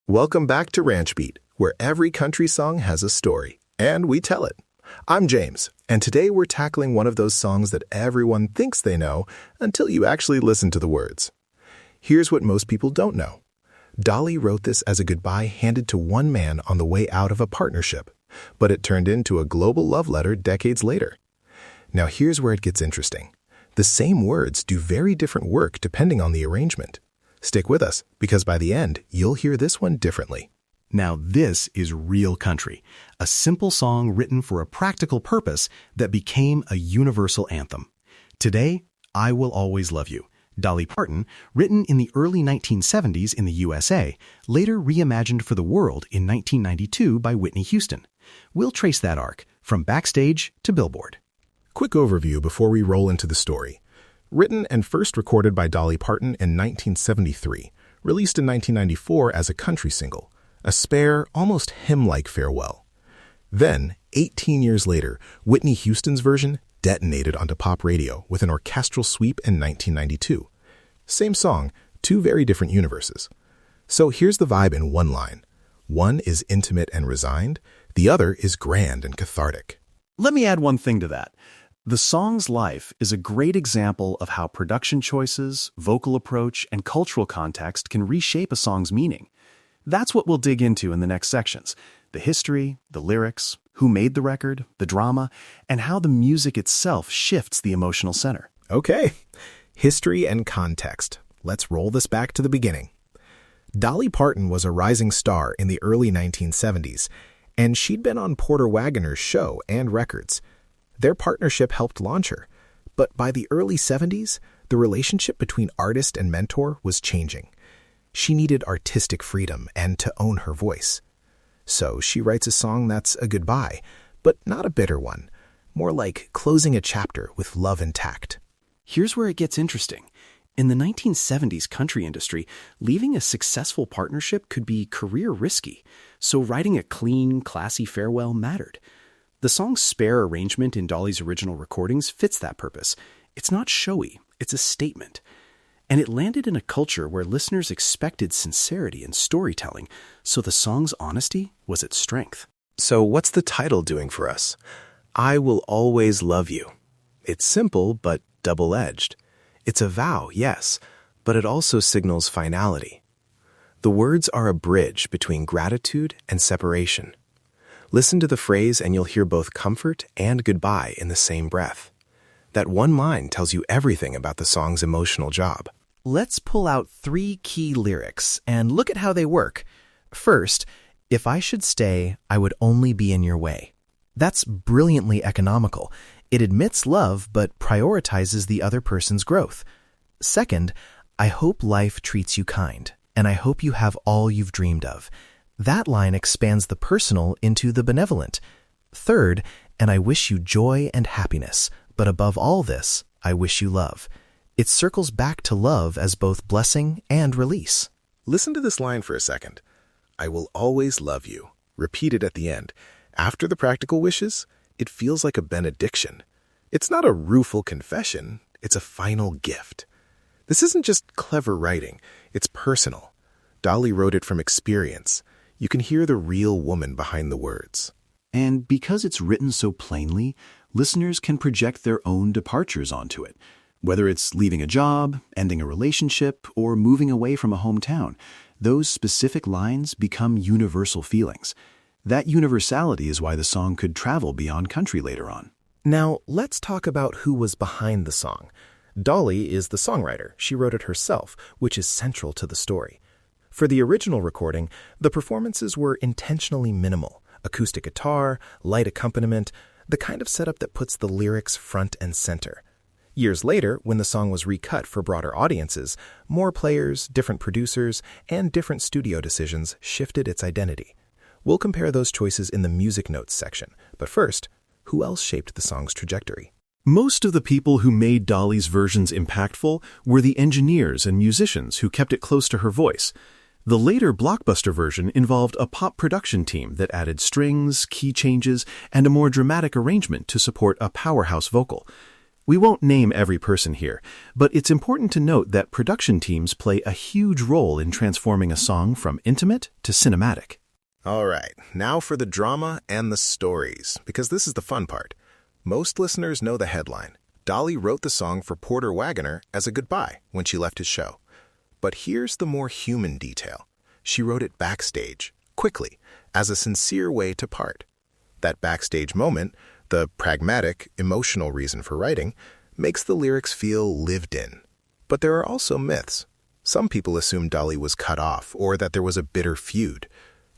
Welcome back to Ranch Beat, where every country song has a story, and we tell it. I'm James, and today we're tackling one of those songs that everyone thinks they know until you actually listen to the words. Here's what most people don't know. Dolly wrote this as a goodbye handed to one man on the way out of a partnership, but it turned into a global love letter decades later. Now here's where it gets interesting. The same words do very different work depending on the arrangement. Stick with us, because by the end, you'll hear this one differently. Now this is real country, a simple song written for a practical purpose that became a universal anthem. Today, I Will Always Love You, Dolly Parton, written in the early 1970s in the USA, later reimagined for the world in 1992 by Whitney Houston. We'll trace that arc, from backstage to Billboard. Quick overview before we roll into the story. Written and first recorded by Dolly Parton in 1973, released in 1994 as a country single, a spare, almost hymn-like farewell. Then, 18 years later, Whitney Houston's version detonated onto pop radio with an orchestral sweep in 1992. Same song, two very different universes. So here's the vibe in one line. One is intimate and resigned, the other is grand and cathartic. Let me add one thing to that. The song's life is a great example of how production choices, vocal approach, and cultural context can reshape a song's meaning. That's what we'll dig into in the next sections. The history, the lyrics, who made the record, the drama, and how the music itself shifts the emotional center. Okay, history and context. Let's roll this back to the beginning. Dolly Parton was a rising star in the early 1970s, and she'd been on Porter Wagoner's show and records. Their partnership helped launch her, but by the early 70s, the relationship between artist and mentor was changing. She needed artistic freedom and to own her voice. So she writes a song that's a goodbye, but not a bitter one, more like closing a chapter with love intact. Here's where it gets interesting. In the 1970s country industry, leaving a successful partnership could be career risky, so writing a clean, classy farewell mattered. The song's spare arrangement in Dolly's original recordings fits that purpose. It's not showy, it's a statement. And it landed in a culture where listeners expected sincerity and storytelling, so the song's honesty was its strength. So what's the title doing for us? I Will Always Love You. It's simple, but double-edged. It's a vow, yes, but it also signals finality. The words are a bridge between gratitude and separation. Listen to the phrase and you'll hear both comfort and goodbye in the same breath. That one line tells you everything about the song's emotional job. Let's pull out 3 key lyrics and look at how they work. First, if I should stay, I would only be in your way. That's brilliantly economical. It admits love but prioritizes the other person's growth. Second, I hope life treats you kind, and I hope you have all you've dreamed of. That line expands the personal into the benevolent. Third, and I wish you joy and happiness, but above all this, I wish you love. It circles back to love as both blessing and release. Listen to this line for a second. I will always love you. Repeated at the end. After the practical wishes, it feels like a benediction. It's not a rueful confession, it's a final gift. This isn't just clever writing, it's personal. Dolly wrote it from experience. You can hear the real woman behind the words. And because it's written so plainly, listeners can project their own departures onto it. Whether it's leaving a job, ending a relationship, or moving away from a hometown, those specific lines become universal feelings. That universality is why the song could travel beyond country later on. Now, let's talk about who was behind the song. Dolly is the songwriter. She wrote it herself, which is central to the story. For the original recording, the performances were intentionally minimal. Acoustic guitar, light accompaniment, the kind of setup that puts the lyrics front and center. Years later, when the song was recut for broader audiences, more players, different producers, and different studio decisions shifted its identity. We'll compare those choices in the music notes section, but first, who else shaped the song's trajectory? Most of the people who made Dolly's versions impactful were the engineers and musicians who kept it close to her voice. The later blockbuster version involved a pop production team that added strings, key changes, and a more dramatic arrangement to support a powerhouse vocal. We won't name every person here, but it's important to note that production teams play a huge role in transforming a song from intimate to cinematic. All right, now for the drama and the stories, because this is the fun part. Most listeners know the headline. Dolly wrote the song for Porter Wagoner as a goodbye when she left his show. But here's the more human detail. She wrote it backstage, quickly, as a sincere way to part. That backstage moment, the pragmatic, emotional reason for writing, makes the lyrics feel lived in. But there are also myths. Some people assume Dolly was cut off or that there was a bitter feud.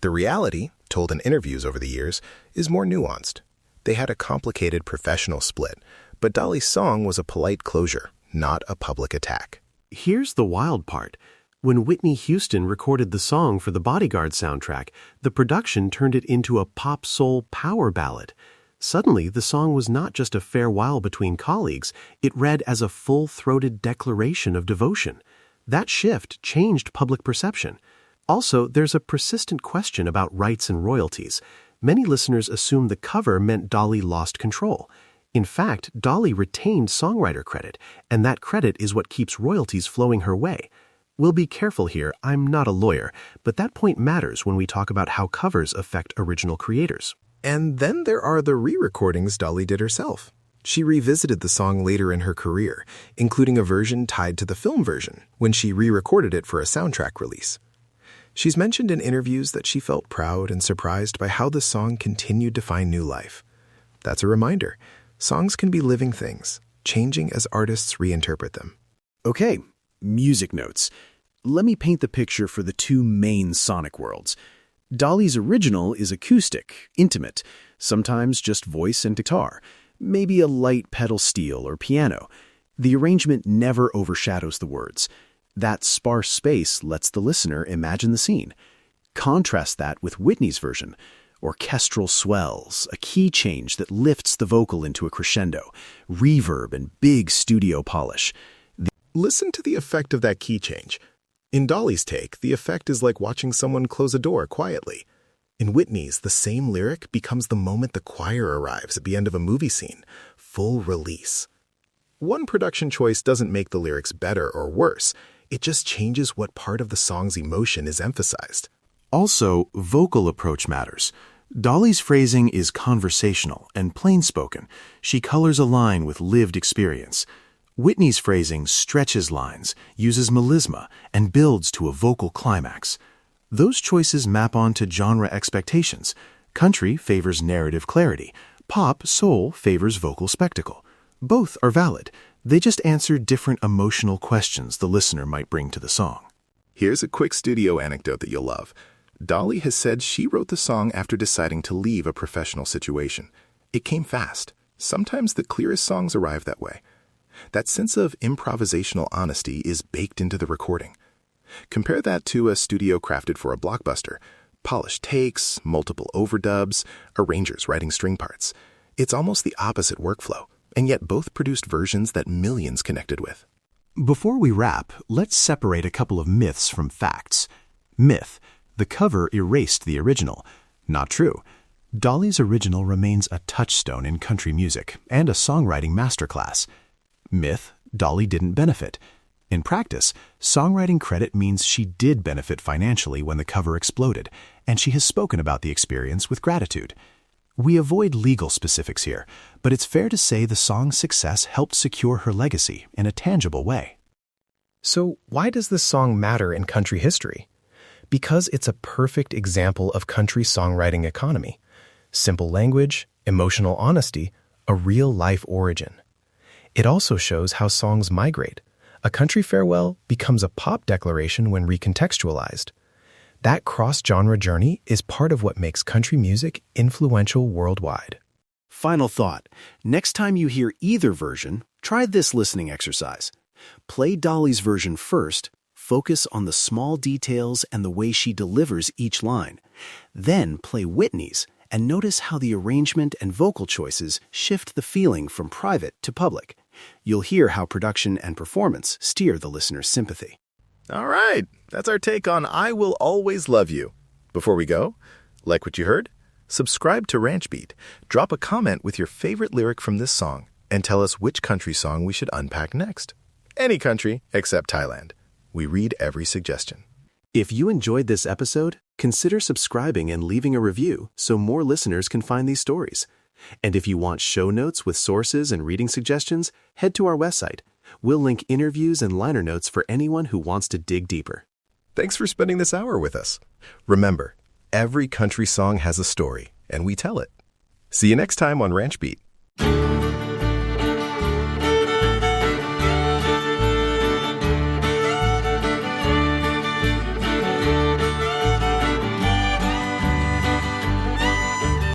The reality, told in interviews over the years, is more nuanced. They had a complicated professional split, but Dolly's song was a polite closure, not a public attack. Here's the wild part. When Whitney Houston recorded the song for the Bodyguard soundtrack, the production turned it into a pop soul power ballad. Suddenly, the song was not just a farewell between colleagues, it read as a full-throated declaration of devotion. That shift changed public perception. Also, there's a persistent question about rights and royalties. Many listeners assume the cover meant Dolly lost control. In fact, Dolly retained songwriter credit, and that credit is what keeps royalties flowing her way. We'll be careful here, I'm not a lawyer, but that point matters when we talk about how covers affect original creators. And then there are the re-recordings Dolly did herself. She revisited the song later in her career, including a version tied to the film version, when she re-recorded it for a soundtrack release. She's mentioned in interviews that she felt proud and surprised by how the song continued to find new life. That's a reminder. Songs can be living things, changing as artists reinterpret them. Okay, music notes. Let me paint the picture for the two main sonic worlds. Dolly's original is acoustic, intimate, sometimes just voice and guitar, maybe a light pedal steel or piano. The arrangement never overshadows the words. That sparse space lets the listener imagine the scene. Contrast that with Whitney's version. Orchestral swells, a key change that lifts the vocal into a crescendo, reverb and big studio polish. Listen to the effect of that key change. In Dolly's take, the effect is like watching someone close a door quietly. In Whitney's, the same lyric becomes the moment the choir arrives at the end of a movie scene, full release. One production choice doesn't make the lyrics better or worse. It just changes what part of the song's emotion is emphasized. Also, vocal approach matters. Dolly's phrasing is conversational and plain-spoken. She colors a line with lived experience. Whitney's phrasing stretches lines, uses melisma, and builds to a vocal climax. Those choices map onto genre expectations. Country favors narrative clarity. Pop, soul favors vocal spectacle. Both are valid. They just answer different emotional questions the listener might bring to the song. Here's a quick studio anecdote that you'll love. Dolly has said she wrote the song after deciding to leave a professional situation. It came fast. Sometimes the clearest songs arrive that way. That sense of improvisational honesty is baked into the recording. Compare that to a studio crafted for a blockbuster. Polished takes, multiple overdubs, arrangers writing string parts. It's almost the opposite workflow, and yet both produced versions that millions connected with. Before we wrap, let's separate a couple of myths from facts. Myth: the cover erased the original. Not true. Dolly's original remains a touchstone in country music and a songwriting masterclass. Myth: Dolly didn't benefit. In practice, songwriting credit means she did benefit financially when the cover exploded, and she has spoken about the experience with gratitude. We avoid legal specifics here, but it's fair to say the song's success helped secure her legacy in a tangible way. So why does this song matter in country history? Because it's a perfect example of country songwriting economy. Simple language, emotional honesty, a real-life origin. It also shows how songs migrate. A country farewell becomes a pop declaration when recontextualized. That cross-genre journey is part of what makes country music influential worldwide. Final thought. Next time you hear either version, try this listening exercise. Play Dolly's version first, focus on the small details and the way she delivers each line. Then play Whitney's and notice how the arrangement and vocal choices shift the feeling from private to public. You'll hear how production and performance steer the listener's sympathy. All right, that's our take on I Will Always Love You. Before we go, like what you heard? Subscribe to Ranch Beat. Drop a comment with your favorite lyric from this song. and tell us which country song we should unpack next. Any country except Thailand. We read every suggestion. If you enjoyed this episode, consider subscribing and leaving a review so more listeners can find these stories. And if you want show notes with sources and reading suggestions, head to our website. We'll link interviews and liner notes for anyone who wants to dig deeper. Thanks for spending this hour with us. Remember, every country song has a story, and we tell it. See you next time on Ranch Beat.